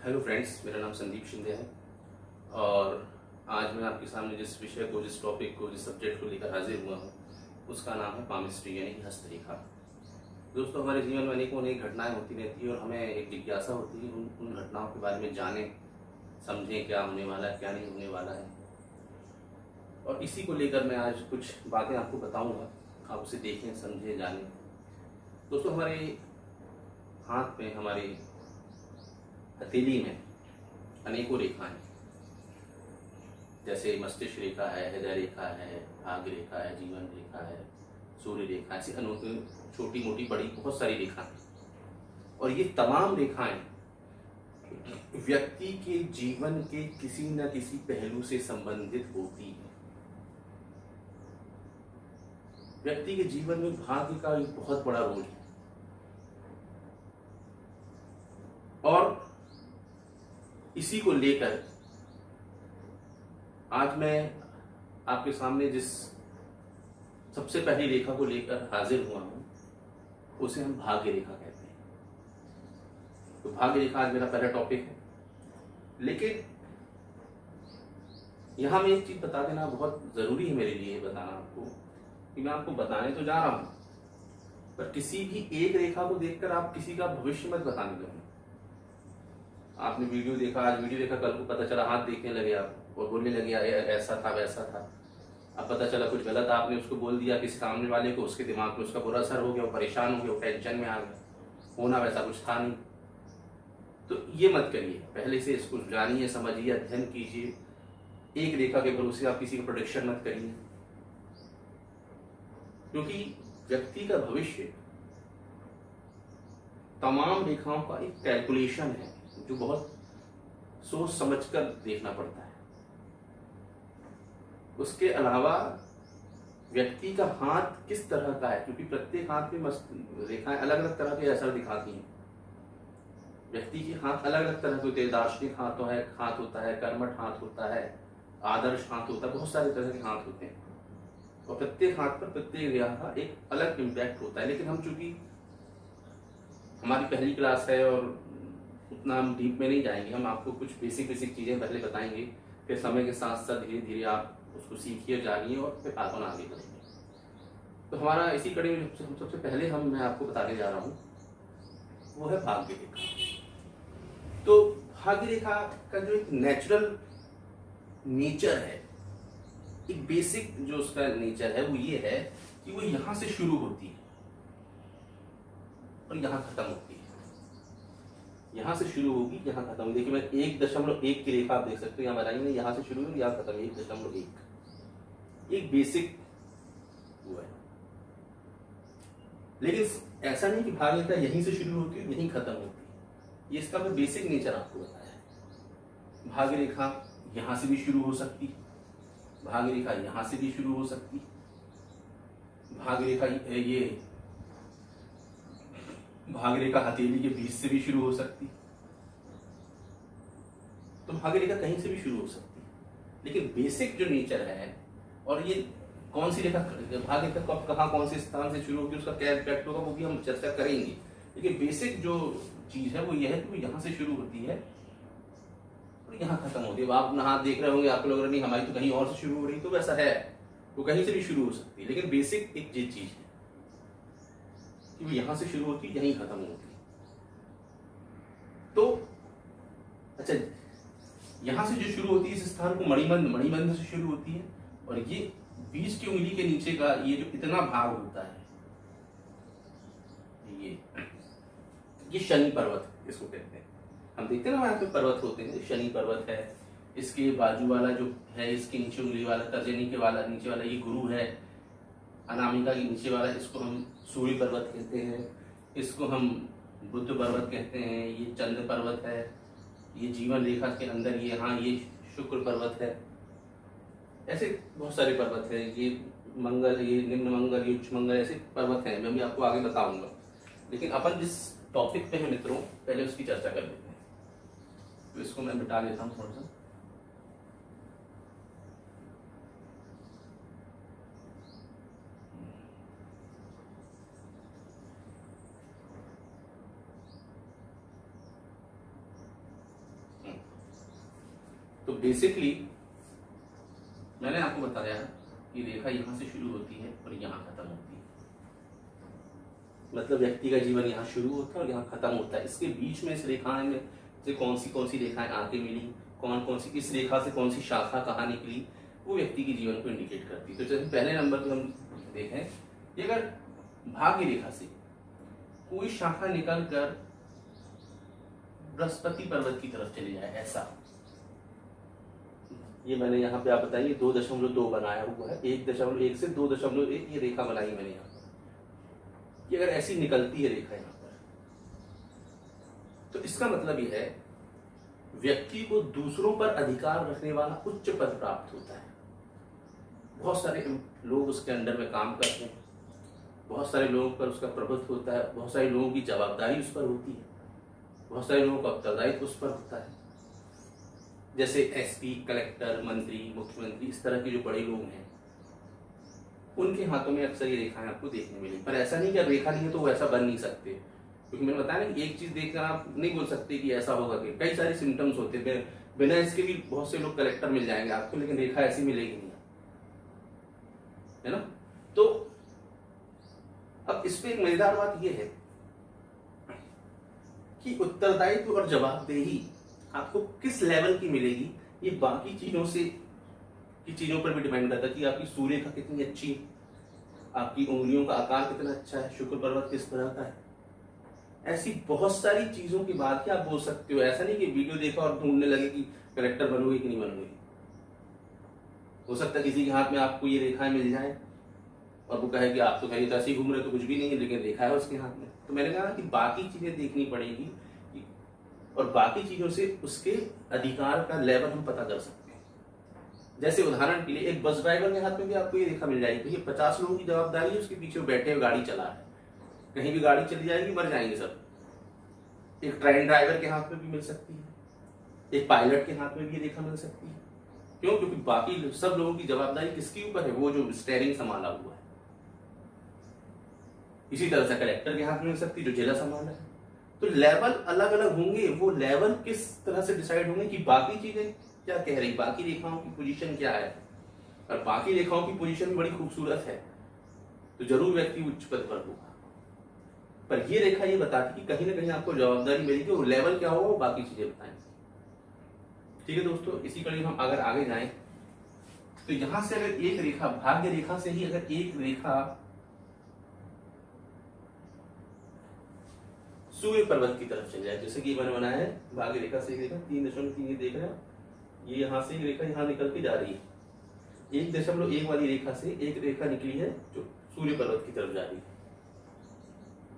Hello friends, मेरा नाम संदीप शिंदे है और आज मैं आपके सामने जिस विषय को, जिस टॉपिक को, जिस सब्जेक्ट को लेकर हाजिर हुआ हूँ उसका नाम है पामिस्ट्री यानी कि हस्तरेखा। दोस्तों, हमारे जीवन में अनेकों अनेक घटनाएं होती रहती है और हमें एक जिज्ञासा होती है उन घटनाओं के बारे में जानें, समझें क्या होने वाला है, क्या नहीं होने वाला है। और इसी को लेकर मैं आज कुछ बातें आपको बताऊँगा, आप उसे देखें, समझें, जानें। दोस्तों, हमारे हाथ में, हमारे हथेली में अनेकों रेखाएं, जैसे मस्तिष्क रेखा है, हृदय रेखा है, भाग्य रेखा है, जीवन रेखा है, सूर्य रेखा, ऐसी अनोखी छोटी मोटी बड़ी बहुत सारी रेखाएं। और ये तमाम रेखाएं व्यक्ति के जीवन के किसी न किसी पहलू से संबंधित होती है। व्यक्ति के जीवन में भाग्य का एक बहुत बड़ा रोल है और इसी को लेकर आज मैं आपके सामने जिस सबसे पहली रेखा को लेकर हाजिर हुआ हूं उसे हम भाग्य रेखा कहते हैं। तो भाग्य रेखा आज मेरा पहला टॉपिक है। लेकिन यहां मैं एक चीज बता देना बहुत जरूरी है मेरे लिए बताना आपको कि मैं आपको बताने तो जा रहा हूं, पर किसी भी एक रेखा को देखकर आप किसी का भविष्य मत बताने लगो। आपने वीडियो देखा, आज वीडियो देखा, कल को पता चला हाथ देखने लगे आप और बोलने लगे ऐसा था वैसा था। अब पता चला कुछ गलत आपने उसको बोल दिया किसी सामने वाले को, उसके दिमाग में उसका बुरा असर हो गया, वो परेशान हो गया, वो टेंशन में आ गया, होना वैसा कुछ था नहीं। तो ये मत करिए, पहले से इसको जानिए, समझिए, अध्ययन कीजिए। एक रेखा के भरोसे आप किसी का प्रोडिक्शन मत करिए, क्योंकि व्यक्ति का भविष्य तमाम रेखाओं का एक कैलकुलेशन है जो बहुत सोच समझकर देखना पड़ता है। उसके अलावा व्यक्ति का हाथ किस तरह का है, क्योंकि प्रत्येक हाथ में रेखाएं अलग अलग तरह के असर दिखाती हैं। व्यक्ति के हाथ अलग अलग तरह के होते हैं। दार्शनिक हाथ होता है, कर्मठ हाथ होता है, आदर्श हाथ होता है, बहुत सारे तरह के हाथ होते हैं और प्रत्येक हाथ पर, प्रत्येक रेखा का एक अलग इम्पैक्ट होता है। लेकिन हम चूंकि हमारी पहली क्लास है और उतना हम डीप में नहीं जाएंगे, हम आपको कुछ बेसिक चीजें पहले बताएंगे, फिर समय के साथ साथ धीरे धीरे आप उसको सीखिए, जानिए और फिर आगे बढ़ेंगे। तो हमारा इसी कड़ी में सबसे पहले मैं आपको बताने जा रहा हूँ वो है भाग्य रेखा। तो भाग्य रेखा का जो एक नेचुरल नेचर है, एक बेसिक जो उसका नेचर है वो ये है कि वो यहां से शुरू होती है और यहां खत्म होती है। यहां से शुरू होगी, यहां खत्म होगी। देखिए, मैं 1.1 की रेखा आप देख सकते हो यहाँ बनाई मैंने, यहां से शुरू होगी, यहां खत्म, 1.1 एक बेसिक हुआ है। लेकिन ऐसा नहीं कि भाग्य रेखा यहीं से शुरू होती है यहीं खत्म होती है। ये इसका मैं बेसिक नेचर आपको बताया है। भाग्य रेखा यहां से भी शुरू हो सकती, भाग्य रेखा यहां से भी शुरू हो सकती, भाग्य रेखा ये भाग्य रेखा हथेली के बीच से भी शुरू हो सकती। तो भाग्य रेखा कहीं से भी शुरू हो सकती है। लेकिन बेसिक जो नेचर है, और ये कौन सी रेखा भाग्य रेखा कब कहाँ कौन से स्थान से शुरू होगी, उसका क्या इम्पैक्ट होगा, वो भी हम चर्चा करेंगे। लेकिन बेसिक जो चीज है वो यह है कि वो यहाँ से शुरू होती है और यहाँ खत्म होती है। आप हाथ देख रहे होंगे, आपको लग रहा नहीं हमारी तो कहीं और से शुरू हो रही, तो वैसा है, वो कहीं से भी शुरू हो सकती है। लेकिन बेसिक एक चीज है कि वो यहां से शुरू होती है, यहीं खत्म होती है। तो अच्छा, यहां से जो शुरू होती है इस स्थान को मणिबंध से शुरू होती है और ये बीच की उंगली के नीचे का ये जो इतना भाग होता है, ये शनि पर्वत इसको कहते हैं। हम देखते हैं ना वहां पे पर्वत होते हैं, शनि पर्वत है। इसके बाजू वाला जो है, इसके नीचे उंगली वाला, तर्जनी के वाला नीचे वाला ये गुरु है। अनामिका के नीचे वाला इसको हम सूर्य पर्वत कहते हैं, इसको हम बुध पर्वत कहते हैं। ये चंद्र पर्वत है। ये जीवन रेखा के अंदर ये शुक्र पर्वत है। ऐसे बहुत सारे पर्वत है। ये मंगल, ये निम्न मंगल, ये उच्च मंगल, ऐसे पर्वत हैं, मैं भी आपको आगे बताऊंगा। लेकिन अपन जिस टॉपिक पे हैं मित्रों, पहले उसकी चर्चा कर लेते हैं। तो इसको मैं मिटा लेता हूँ थोड़ा सा। तो बेसिकली मैंने आपको बताया कि रेखा यहां से शुरू होती है और यहां खत्म होती है, मतलब व्यक्ति का जीवन यहाँ शुरू होता है और यहाँ खत्म होता है। इसके बीच में इस रेखा में से कौन सी रेखाएं आके मिली, कौन कौन सी, इस रेखा से कौन सी शाखा कहाँ निकली, वो व्यक्ति के जीवन को इंडिकेट करती है। तो जैसे पहले नंबर पर हम देखें कि अगर भाग्य रेखा से कोई शाखा निकल कर बृहस्पति पर्वत की तरफ चले जाए, ऐसा, ये मैंने यहाँ पे आप बताइए 2.2 बनाया हुआ है, 1.1 से 2.1 ये रेखा बनाई मैंने यहाँ पर, कि अगर ऐसी निकलती है रेखा यहाँ पर, तो इसका मतलब यह है व्यक्ति को दूसरों पर अधिकार रखने वाला उच्च पद प्राप्त होता है। बहुत सारे लोग उसके अंडर में काम करते हैं, बहुत सारे लोगों पर उसका प्रभुत्व होता है, बहुत सारे लोगों की जवाबदारी उस पर होती है, बहुत सारे लोगों का उत्तरदायित्व उस पर होता है। जैसे एसपी, कलेक्टर, मंत्री, मुख्यमंत्री, इस तरह के जो बड़े लोग हैं उनके हाथों में अक्सर ये रेखाएं आपको देखने मिली। पर ऐसा नहीं कि अब रेखा नहीं है तो वो ऐसा बन नहीं सकते, क्योंकि मैंने बताया ना कि एक चीज देखकर आप नहीं बोल सकते कि ऐसा होगा, कि कई सारे सिम्टम्स होते हैं, बिना इसके भी बहुत से लोग कलेक्टर मिल जाएंगे आपको, लेकिन रेखा ऐसी मिलेगी नहीं, है ना। तो अब इस पे एक मजेदार बात यह है कि उत्तरदायित्व और जवाबदेही आपको किस लेवल की मिलेगी, ये बाकी चीजों पर भी डिपेंड करता है कि आपकी सूर्यरेखा कितनी अच्छी है, आपकी उंगलियों का आकार कितना अच्छा है, शुक्र पर्वत किस तरह का है, ऐसी बहुत सारी चीजों की बात ही आप बोल सकते हो। ऐसा नहीं कि वीडियो देखा और ढूंढने लगे कि कलेक्टर बनोगे कि नहीं बनोगे। हो सकता है किसी के हाथ में आपको ये रेखाएं मिल जाए और वो कहे कि आप तो कहीं तो ऐसे ही घूम रहे तो कुछ भी नहीं है, लेकिन रेखा है उसके हाथ में। तो मैंने कहा कि बाकी चीजें देखनी पड़ेगी और बाकी चीजों से उसके अधिकार का लेवल हम पता कर सकते हैं। जैसे उदाहरण के लिए एक बस ड्राइवर के हाथ में भी आपको ये रेखा मिल जाएगी, तो ये 50 लोगों की जवाबदारी है, उसके पीछे बैठे हुए गाड़ी चला है, कहीं भी गाड़ी चली जाएगी मर जाएंगे सब। एक ट्रेन ड्राइवर के हाथ में भी मिल सकती है, एक पायलट के हाथ में भी ये रेखा मिल सकती है। क्यों? क्योंकि बाकी सब लोगों की जवाबदारी किसके ऊपर है, वो जो स्टेयरिंग संभाला हुआ है। इसी तरह से कलेक्टर के हाथ में मिल सकती है जो जिला संभाला है। तो लेवल अलग अलग होंगे, वो लेवल किस तरह से डिसाइड होंगे कि बाकी चीजें क्या कह रही, बाकी रेखाओं की पोजीशन क्या है, और बाकी रेखाओं की पोजीशन भी बड़ी खूबसूरत है, तो जरूर व्यक्ति उच्च पद पर होगा। पर ये रेखा ये बताती कि कहीं ना कहीं आपको जवाबदारी मिलेगी, और लेवल क्या होगा वो बाकी चीजें बताएंगे। ठीक है दोस्तों, इसी कड़ी में हम अगर आगे जाएं तो यहां से अगर एक रेखा, भाग्य रेखा से ही अगर एक रेखा सूर्य पर्वत की तरफ चल जाए, जैसे कि मैंने बनाया है भाग्य रेखा से एक रेखा 3.3 देख रहे हैं, ये यहां से एक रेखा यहां निकल के जा रही है, 1.1 वाली रेखा से एक रेखा निकली है जो सूर्य पर्वत की तरफ जा रही है।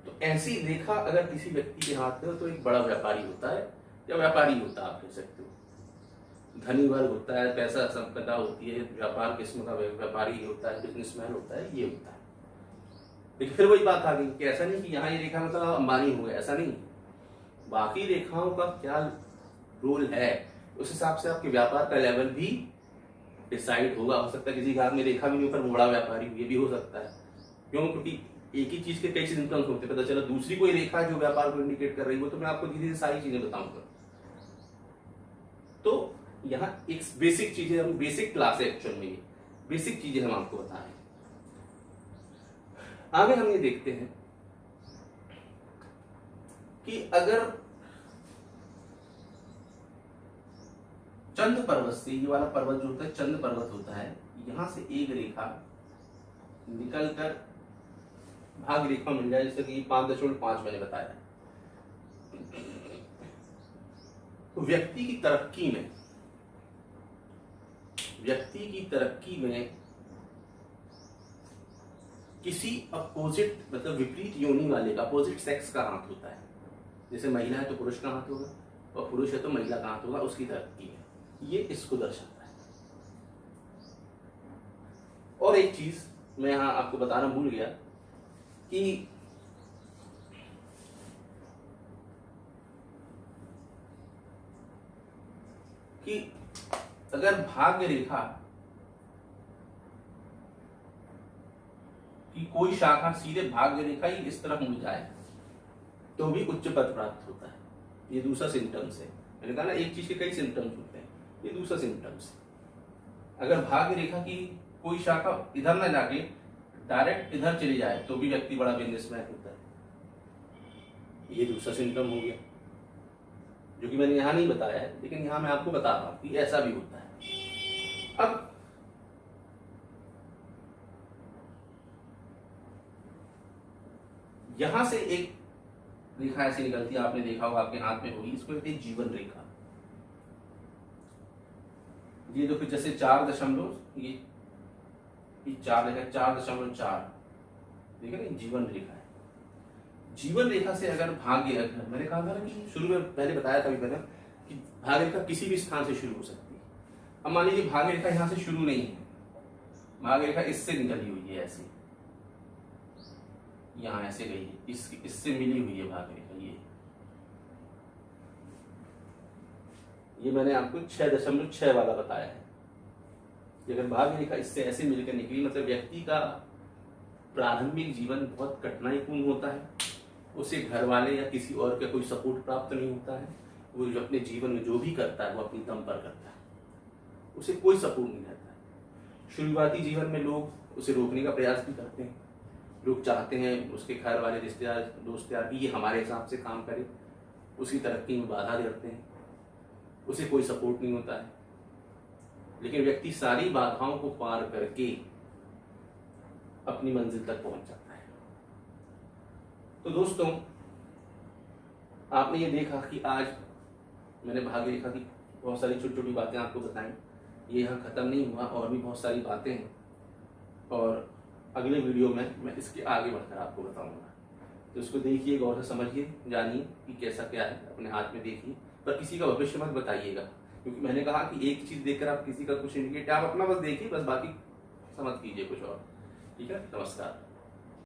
तो ऐसी रेखा अगर किसी व्यक्ति के हाथ में हो तो एक बड़ा व्यापारी होता है, या व्यापारी होता है आप कह सकते हो, धनी वर्ग होता है, पैसा संपदा होती है, व्यापार किस्म का व्यापारी होता है, बिजनेसमैन होता है, ये होता है। लेकिन फिर वही बात आ गई कि ऐसा नहीं कि यहाँ ये रेखा मतलब अंबानी हो गया, ऐसा नहीं। बाकी रेखाओं का क्या रोल है उस हिसाब से आपके व्यापार का लेवल भी डिसाइड होगा। हो सकता है किसी के हाथ में रेखा भी नहीं ऊपर बड़ा व्यापारी, ये भी हो सकता है। क्यों? क्योंकि एक ही चीज के कई सिम्टम्स होते हैं, पता चला दूसरी कोई रेखा जो व्यापार को इंडिकेट कर रही हो, तो मैं आपको धीरे धीरे सारी चीजें बताऊंगा। तो यहाँ एक बेसिक चीजें, हम बेसिक क्लास है एक्चुअल में, ये बेसिक चीजें हम आपको बता रहे हैं। आगे हम ये देखते हैं कि अगर चंद्र पर्वत से, ये वाला पर्वत जो होता है चंद्र पर्वत होता है, यहां से एक रेखा निकलकर भाग्य रेखा मिल जाए, जैसे कि 5.5 मैंने बताया, तो व्यक्ति की तरक्की में किसी अपोजिट मतलब विपरीत योनि वाले का, अपोजिट सेक्स का हाथ होता है। जैसे महिला है तो पुरुष का हाथ होगा, और पुरुष है तो महिला का हाथ होगा, उसकी तरक्की में ये इसको दर्शाता है। और एक चीज मैं यहां आपको बताना भूल गया कि अगर भाग्य रेखा की कोई शाखा सीधे भाग्य रेखा ही इस तरफ मुड़ जाए तो भी उच्च पद प्राप्त होता है। ये दूसरा सिम्टम्स है। मैंने कहा ना एक चीज के कई सिम्टम्स होते हैं, ये दूसरा सिम्टम्स है। अगर भाग्य रेखा की कोई शाखा इधर ना जाके डायरेक्ट इधर चली जाए तो भी व्यक्ति बड़ा बिजनेसमैन होता है, ये दूसरा सिम्टम हो गया, जो कि मैंने यहाँ नहीं बताया है, लेकिन यहाँ मैं आपको बता रहा हूँ कि ऐसा भी होता है। अब यहां से एक रेखा ऐसी निकलती है, आपने देखा होगा, आपके हाथ में होगी, इसको कहते हैं जीवन रेखा। ये देखो जैसे 4 ये 4 रेखा 4.4, ठीक है ना, जीवन रेखा है। जीवन रेखा से अगर भाग्य, अगर मैंने कहा था ना कि शुरू में पहले बताया था मैंने कि भाग्य रेखा किसी भी स्थान से शुरू हो सकती है। अब मान लीजिए भाग्य रेखा यहां से शुरू नहीं है, भाग्य रेखा इससे निकली हुई है, ऐसे यहाँ ऐसे गई है, इससे मिली हुई है भाग्य रेखा। ये मैंने आपको 6.6 वाला बताया है कि अगर भाग्य रेखा इससे ऐसे मिलकर निकली, मतलब व्यक्ति का प्रारंभिक जीवन बहुत कठिनाईपूर्ण होता है, उसे घर वाले या किसी और का कोई सपोर्ट प्राप्त नहीं होता है, वो जो अपने जीवन में जो भी करता है वो अपनी दम पर करता है, उसे कोई सपोर्ट नहीं रहता है। शुरुआती जीवन में लोग उसे रोकने का प्रयास भी करते हैं, लोग चाहते हैं उसके घर वाले, रिश्तेदार, दोस्त यार भी ये हमारे हिसाब से काम करे, उसकी तरक्की में बाधा देते हैं, उसे कोई सपोर्ट नहीं होता है। लेकिन व्यक्ति सारी बाधाओं को पार करके अपनी मंजिल तक पहुंच जाता है। तो दोस्तों, आपने ये देखा कि आज मैंने भाग्य रेखा की बहुत सारी छोटी छोटी बातें आपको बताई। ये यहाँ खत्म नहीं हुआ, और भी बहुत सारी बातें हैं, और अगले वीडियो में मैं इसके आगे बढ़कर आपको बताऊंगा। तो इसको देखिए, गौर से समझिए, जानिए कि कैसा क्या है, अपने हाथ में देखिए, पर किसी का भविष्य मत बताइएगा, क्योंकि मैंने कहा कि एक चीज देखकर आप किसी का कुछ इंडिकेट, आप अपना बस देखिए, बस बाकी समझ कीजिए कुछ और। ठीक है, नमस्कार।